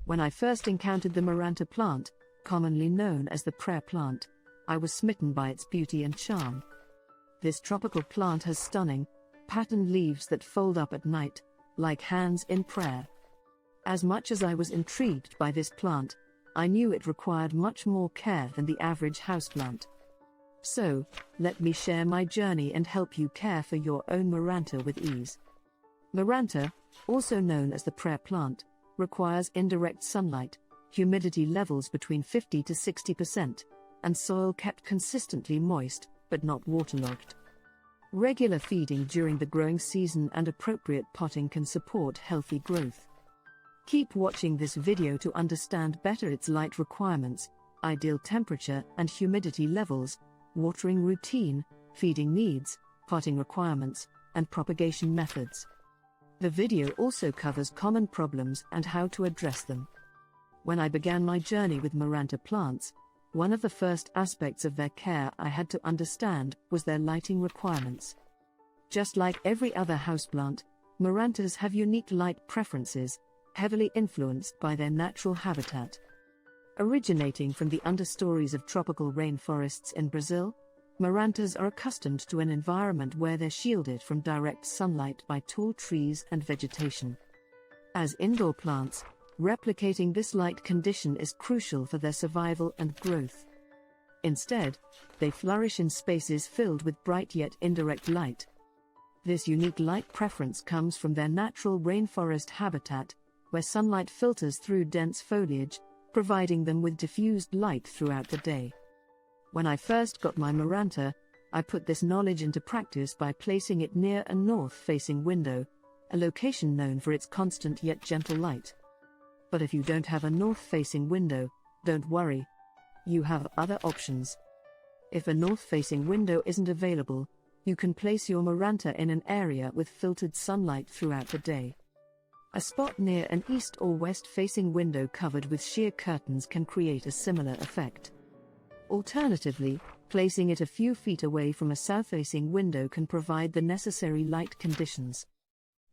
When I first encountered the Maranta plant, commonly known as the prayer plant, I was smitten by its beauty and charm. This tropical plant has stunning, patterned leaves that fold up at night, like hands in prayer. As much as I was intrigued by this plant, I knew it required much more care than the average houseplant. So, let me share my journey and help you care for your own Maranta with ease. Maranta, also known as the prayer plant, requires indirect sunlight, humidity levels between 50 to 60%, and soil kept consistently moist, but not waterlogged. Regular feeding during the growing season and appropriate potting can support healthy growth. Keep watching this video to understand better its light requirements, ideal temperature and humidity levels, watering routine, feeding needs, potting requirements, and propagation methods. The video also covers common problems and how to address them. When I began my journey with Maranta plants, one of the first aspects of their care I had to understand was their lighting requirements. Just like every other houseplant, Marantas have unique light preferences, heavily influenced by their natural habitat. Originating from the understories of tropical rainforests in Brazil, Marantas are accustomed to an environment where they're shielded from direct sunlight by tall trees and vegetation. As indoor plants, replicating this light condition is crucial for their survival and growth. Instead, they flourish in spaces filled with bright yet indirect light. This unique light preference comes from their natural rainforest habitat, where sunlight filters through dense foliage, providing them with diffused light throughout the day. When I first got my Maranta, I put this knowledge into practice by placing it near a north-facing window, a location known for its constant yet gentle light. But if you don't have a north-facing window, don't worry. You have other options. If a north-facing window isn't available, you can place your Maranta in an area with filtered sunlight throughout the day. A spot near an east or west-facing window covered with sheer curtains can create a similar effect. Alternatively, placing it a few feet away from a south-facing window can provide the necessary light conditions.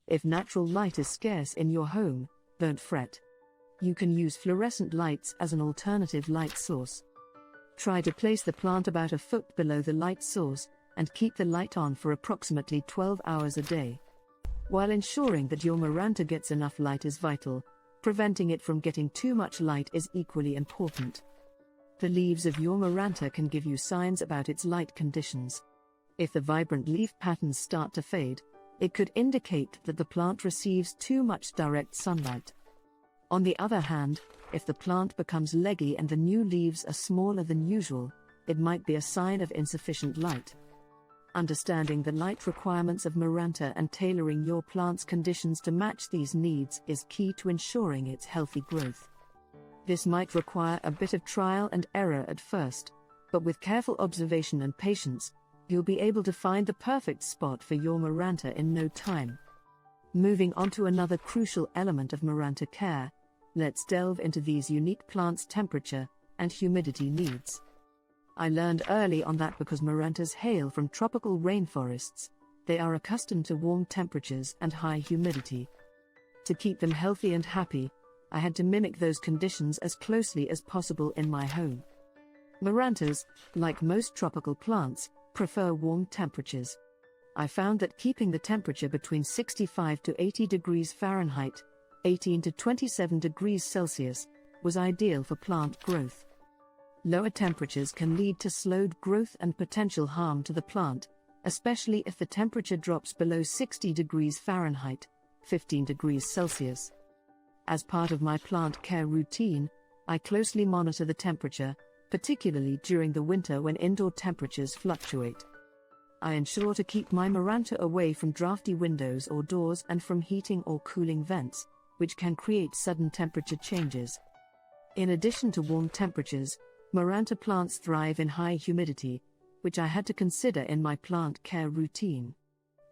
If natural light is scarce in your home, don't fret. You can use fluorescent lights as an alternative light source. Try to place the plant about a foot below the light source, and keep the light on for approximately 12 hours a day. While ensuring that your Maranta gets enough light is vital, preventing it from getting too much light is equally important. The leaves of your Maranta can give you signs about its light conditions. If the vibrant leaf patterns start to fade, it could indicate that the plant receives too much direct sunlight. On the other hand, if the plant becomes leggy and the new leaves are smaller than usual, it might be a sign of insufficient light. Understanding the light requirements of Maranta and tailoring your plant's conditions to match these needs is key to ensuring its healthy growth. This might require a bit of trial and error at first, but with careful observation and patience, you'll be able to find the perfect spot for your Maranta in no time. Moving on to another crucial element of Maranta care, let's delve into these unique plants' temperature and humidity needs. I learned early on that because Marantas hail from tropical rainforests, they are accustomed to warm temperatures and high humidity. To keep them healthy and happy, I had to mimic those conditions as closely as possible in my home. Marantas, like most tropical plants, prefer warm temperatures. I found that keeping the temperature between 65 to 80 degrees Fahrenheit, 18 to 27 degrees Celsius, was ideal for plant growth. Lower temperatures can lead to slowed growth and potential harm to the plant, especially if the temperature drops below 60 degrees Fahrenheit, 15 degrees Celsius. As part of my plant care routine, I closely monitor the temperature, particularly during the winter when indoor temperatures fluctuate. I ensure to keep my Maranta away from drafty windows or doors and from heating or cooling vents, which can create sudden temperature changes. In addition to warm temperatures, Maranta plants thrive in high humidity, which I had to consider in my plant care routine.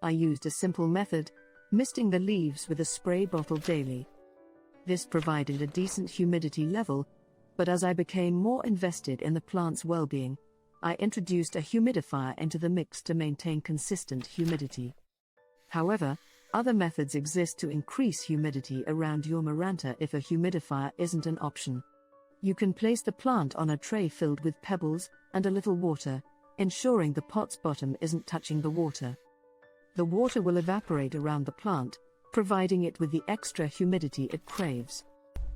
I used a simple method, misting the leaves with a spray bottle daily. This provided a decent humidity level, but as I became more invested in the plant's well-being, I introduced a humidifier into the mix to maintain consistent humidity. However, Other methods exist to increase humidity around your Maranta if a humidifier isn't an option. You can place the plant on a tray filled with pebbles and a little water, ensuring the pot's bottom isn't touching the water. The water will evaporate around the plant, providing it with the extra humidity it craves.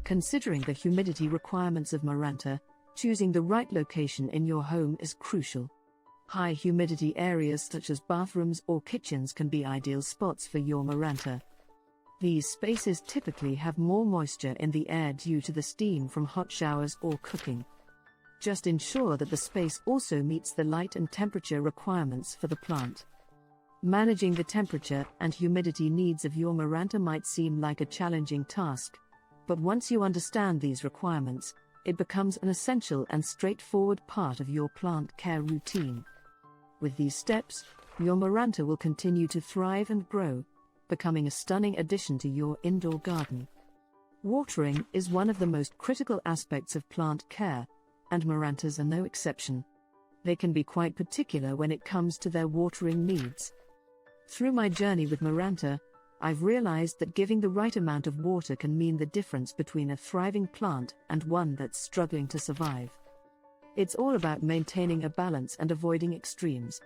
Considering the humidity requirements of Maranta, choosing the right location in your home is crucial. High humidity areas such as bathrooms or kitchens can be ideal spots for your Maranta. These spaces typically have more moisture in the air due to the steam from hot showers or cooking. Just ensure that the space also meets the light and temperature requirements for the plant. Managing the temperature and humidity needs of your Maranta might seem like a challenging task, but once you understand these requirements, it becomes an essential and straightforward part of your plant care routine. With these steps, your Maranta will continue to thrive and grow, becoming a stunning addition to your indoor garden. Watering is one of the most critical aspects of plant care, and Marantas are no exception. They can be quite particular when it comes to their watering needs. Through my journey with Maranta, I've realized that giving the right amount of water can mean the difference between a thriving plant and one that's struggling to survive. It's all about maintaining a balance and avoiding extremes.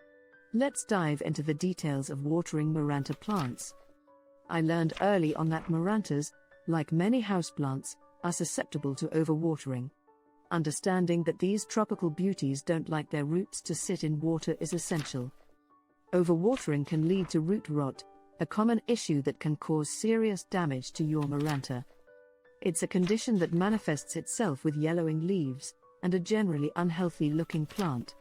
Let's dive into the details of watering Maranta plants. I learned early on that Marantas, like many houseplants, are susceptible to overwatering. Understanding that these tropical beauties don't like their roots to sit in water is essential. Overwatering can lead to root rot, a common issue that can cause serious damage to your Maranta. It's a condition that manifests itself with yellowing leaves and a generally unhealthy-looking plant.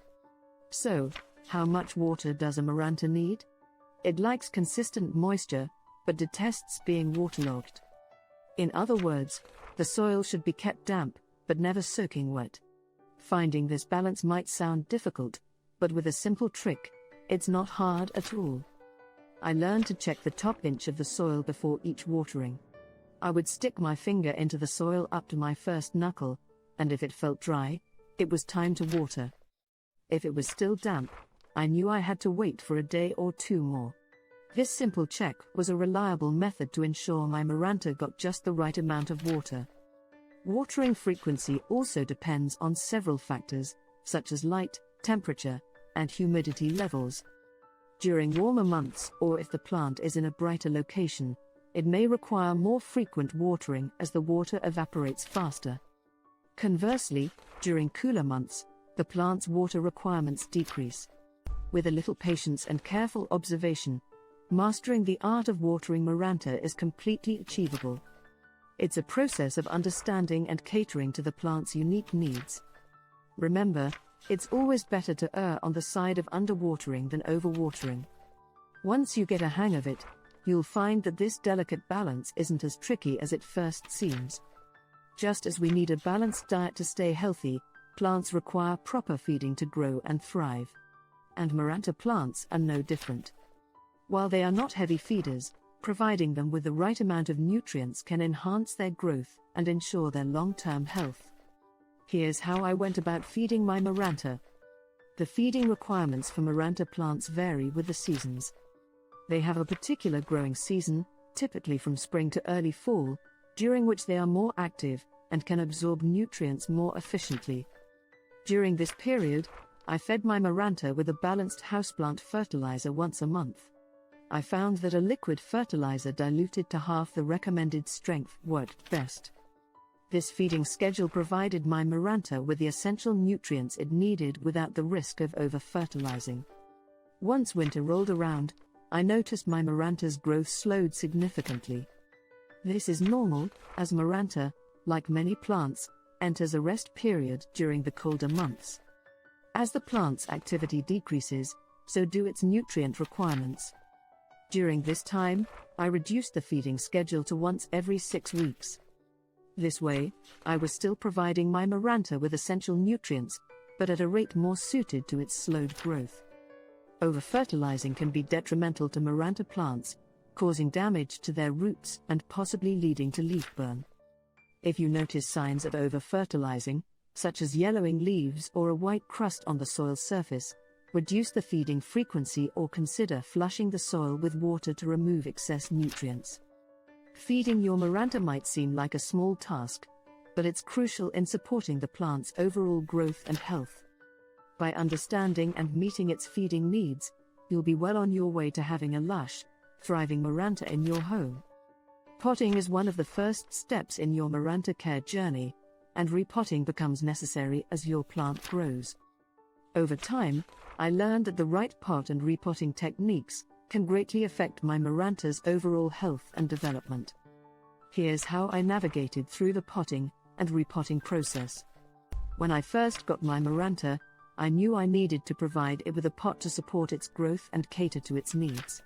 So, how much water does a Maranta need? It likes consistent moisture, but detests being waterlogged. In other words, the soil should be kept damp, but never soaking wet. Finding this balance might sound difficult, but with a simple trick, it's not hard at all. I learned to check the top inch of the soil before each watering. I would stick my finger into the soil up to my first knuckle, and if it felt dry, it was time to water. If it was still damp, I knew I had to wait for a day or two more. This simple check was a reliable method to ensure my Maranta got just the right amount of water. Watering frequency also depends on several factors, such as light, temperature, and humidity levels. During warmer months, or if the plant is in a brighter location, it may require more frequent watering as the water evaporates faster. Conversely, during cooler months, the plant's water requirements decrease. With a little patience and careful observation, mastering the art of watering Maranta is completely achievable. It's a process of understanding and catering to the plant's unique needs. Remember, it's always better to err on the side of underwatering than overwatering. Once you get a hang of it, you'll find that this delicate balance isn't as tricky as it first seems. Just as we need a balanced diet to stay healthy, plants require proper feeding to grow and thrive. And Maranta plants are no different. While they are not heavy feeders, providing them with the right amount of nutrients can enhance their growth and ensure their long-term health. Here's how I went about feeding my Maranta. The feeding requirements for Maranta plants vary with the seasons. They have a particular growing season, typically from spring to early fall, during which they are more active and can absorb nutrients more efficiently. During this period, I fed my Maranta with a balanced houseplant fertilizer once a month. I found that a liquid fertilizer diluted to half the recommended strength worked best. This feeding schedule provided my Maranta with the essential nutrients it needed without the risk of over-fertilizing. Once winter rolled around, I noticed my Maranta's growth slowed significantly. This is normal, as Maranta, like many plants, enters a rest period during the colder months. As the plant's activity decreases, so do its nutrient requirements. During this time, I reduced the feeding schedule to once every 6 weeks. This way, I was still providing my Maranta with essential nutrients, but at a rate more suited to its slowed growth. Over-fertilizing can be detrimental to Maranta plants, causing damage to their roots and possibly leading to leaf burn. If you notice signs of over-fertilizing, such as yellowing leaves or a white crust on the soil surface, Reduce the feeding frequency or consider flushing the soil with water to remove excess nutrients. Feeding your Maranta might seem like a small task, but it's crucial in supporting the plant's overall growth and health. By understanding and meeting its feeding needs, you'll be well on your way to having a lush, thriving Maranta in your home. Potting is one of the first steps in your Maranta care journey, and repotting becomes necessary as your plant grows. Over time, I learned that the right pot and repotting techniques can greatly affect my Maranta's overall health and development. Here's how I navigated through the potting and repotting process. When I first got my Maranta, I knew I needed to provide it with a pot to support its growth and cater to its needs.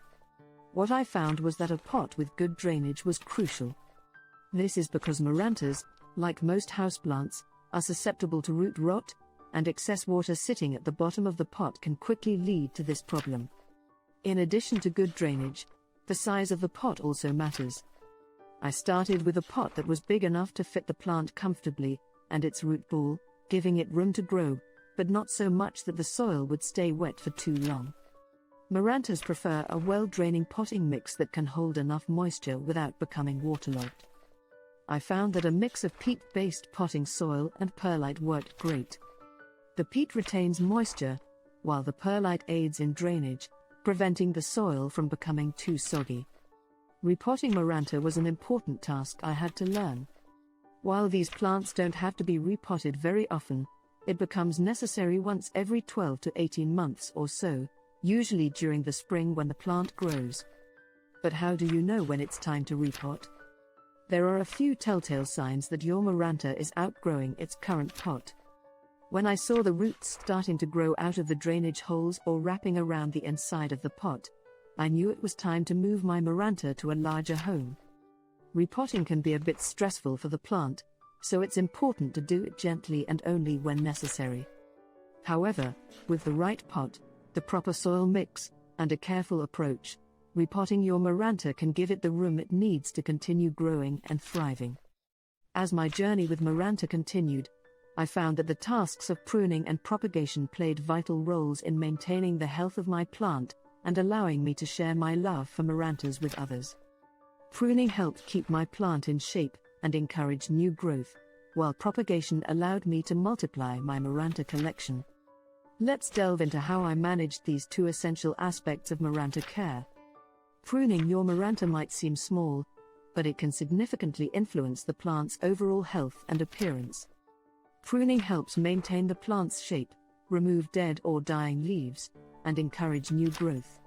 What I found was that a pot with good drainage was crucial. This is because Marantas, like most houseplants, are susceptible to root rot, and excess water sitting at the bottom of the pot can quickly lead to this problem. In addition to good drainage, the size of the pot also matters. I started with a pot that was big enough to fit the plant comfortably, and its root ball, giving it room to grow, but not so much that the soil would stay wet for too long. Marantas prefer a well-draining potting mix that can hold enough moisture without becoming waterlogged. I found that a mix of peat-based potting soil and perlite worked great. The peat retains moisture, while the perlite aids in drainage, preventing the soil from becoming too soggy. Repotting Maranta was an important task I had to learn. While these plants don't have to be repotted very often, it becomes necessary once every 12 to 18 months or so, usually during the spring when the plant grows. But how do you know when it's time to repot? There are a few telltale signs that your Maranta is outgrowing its current pot. When I saw the roots starting to grow out of the drainage holes or wrapping around the inside of the pot, I knew it was time to move my Maranta to a larger home. Repotting can be a bit stressful for the plant, so it's important to do it gently and only when necessary. However, with the right pot, the proper soil mix, and a careful approach, repotting your Maranta can give it the room it needs to continue growing and thriving. As my journey with Maranta continued, I found that the tasks of pruning and propagation played vital roles in maintaining the health of my plant and allowing me to share my love for Marantas with others. Pruning helped keep my plant in shape and encourage new growth, while propagation allowed me to multiply my Maranta collection. Let's delve into how I managed these two essential aspects of Maranta care. Pruning your Maranta might seem small, but it can significantly influence the plant's overall health and appearance. Pruning helps maintain the plant's shape, remove dead or dying leaves, and encourage new growth.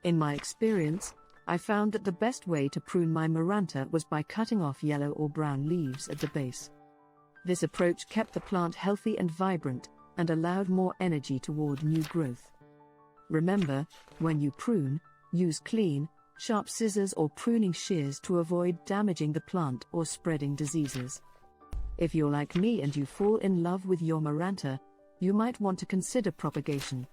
In my experience, I found that the best way to prune my Maranta was by cutting off yellow or brown leaves at the base. This approach kept the plant healthy and vibrant, and allowed more energy toward new growth. Remember, when you prune, use clean, sharp scissors or pruning shears to avoid damaging the plant or spreading diseases. If you're like me and you fall in love with your Maranta, you might want to consider propagation.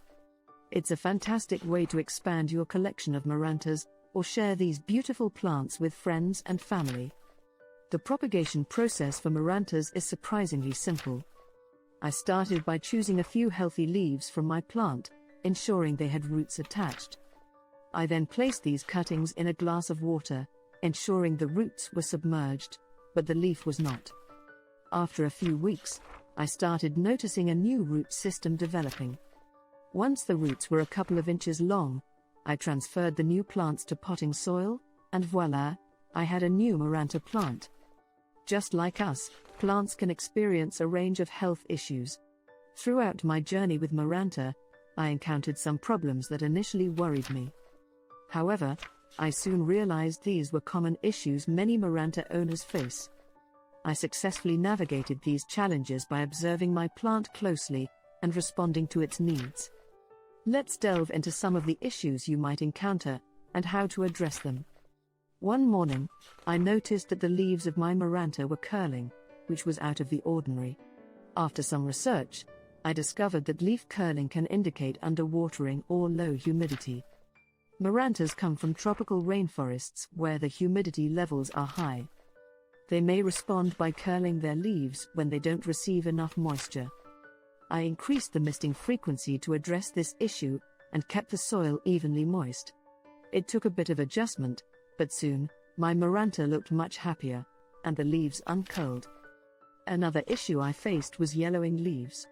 It's a fantastic way to expand your collection of Marantas, or share these beautiful plants with friends and family. The propagation process for Marantas is surprisingly simple. I started by choosing a few healthy leaves from my plant, ensuring they had roots attached. I then placed these cuttings in a glass of water, ensuring the roots were submerged, but the leaf was not. After a few weeks, I started noticing a new root system developing. Once the roots were a couple of inches long, I transferred the new plants to potting soil, and voila, I had a new Maranta plant. Just like us, plants can experience a range of health issues. Throughout my journey with Maranta, I encountered some problems that initially worried me. However, I soon realized these were common issues many Maranta owners face. I successfully navigated these challenges by observing my plant closely and responding to its needs. Let's delve into some of the issues you might encounter and how to address them. One morning, I noticed that the leaves of my Maranta were curling, which was out of the ordinary. After some research, I discovered that leaf curling can indicate underwatering or low humidity. Marantas come from tropical rainforests where the humidity levels are high. They may respond by curling their leaves when they don't receive enough moisture. I increased the misting frequency to address this issue and kept the soil evenly moist. It took a bit of adjustment, but soon, my Maranta looked much happier, and the leaves uncurled. Another issue I faced was yellowing leaves.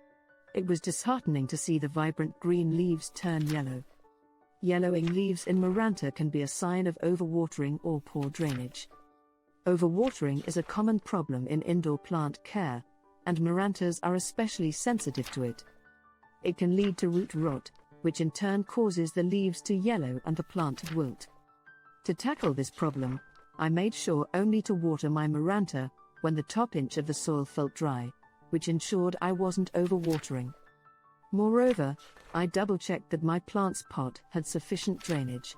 It was disheartening to see the vibrant green leaves turn yellow. Yellowing leaves in Maranta can be a sign of overwatering or poor drainage. Overwatering is a common problem in indoor plant care, and Marantas are especially sensitive to it. It can lead to root rot, which in turn causes the leaves to yellow and the plant to wilt. To tackle this problem, I made sure only to water my Maranta when the top inch of the soil felt dry, which ensured I wasn't overwatering. Moreover, I double-checked that my plant's pot had sufficient drainage.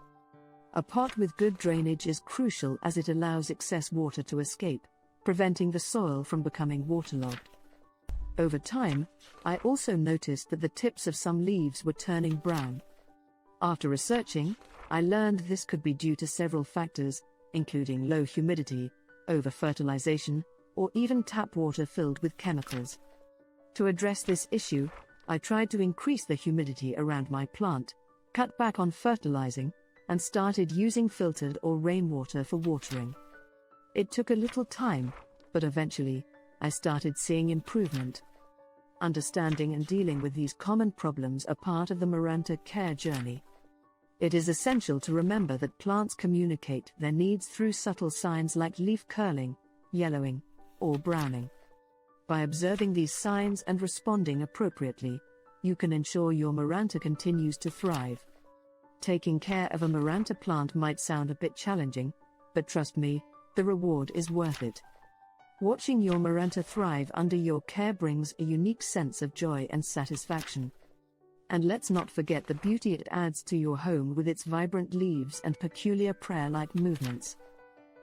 A pot with good drainage is crucial as it allows excess water to escape, preventing the soil from becoming waterlogged. Over time, I also noticed that the tips of some leaves were turning brown. After researching, I learned this could be due to several factors, including low humidity, over-fertilization, or even tap water filled with chemicals. To address this issue, I tried to increase the humidity around my plant, cut back on fertilizing, and started using filtered or rainwater for watering. It took a little time, but eventually, I started seeing improvement. Understanding and dealing with these common problems are part of the Maranta care journey. It is essential to remember that plants communicate their needs through subtle signs like leaf curling, yellowing, or browning. By observing these signs and responding appropriately, you can ensure your Maranta continues to thrive. Taking care of a Maranta plant might sound a bit challenging, but trust me, the reward is worth it. Watching your Maranta thrive under your care brings a unique sense of joy and satisfaction. And let's not forget the beauty it adds to your home with its vibrant leaves and peculiar prayer-like movements.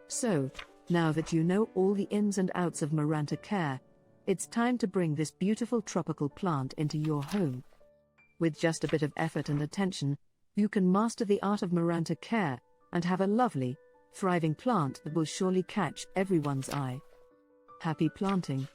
So, now that you know all the ins and outs of Maranta care, it's time to bring this beautiful tropical plant into your home. With just a bit of effort and attention, you can master the art of Maranta care and have a lovely, thriving plant that will surely catch everyone's eye. Happy planting!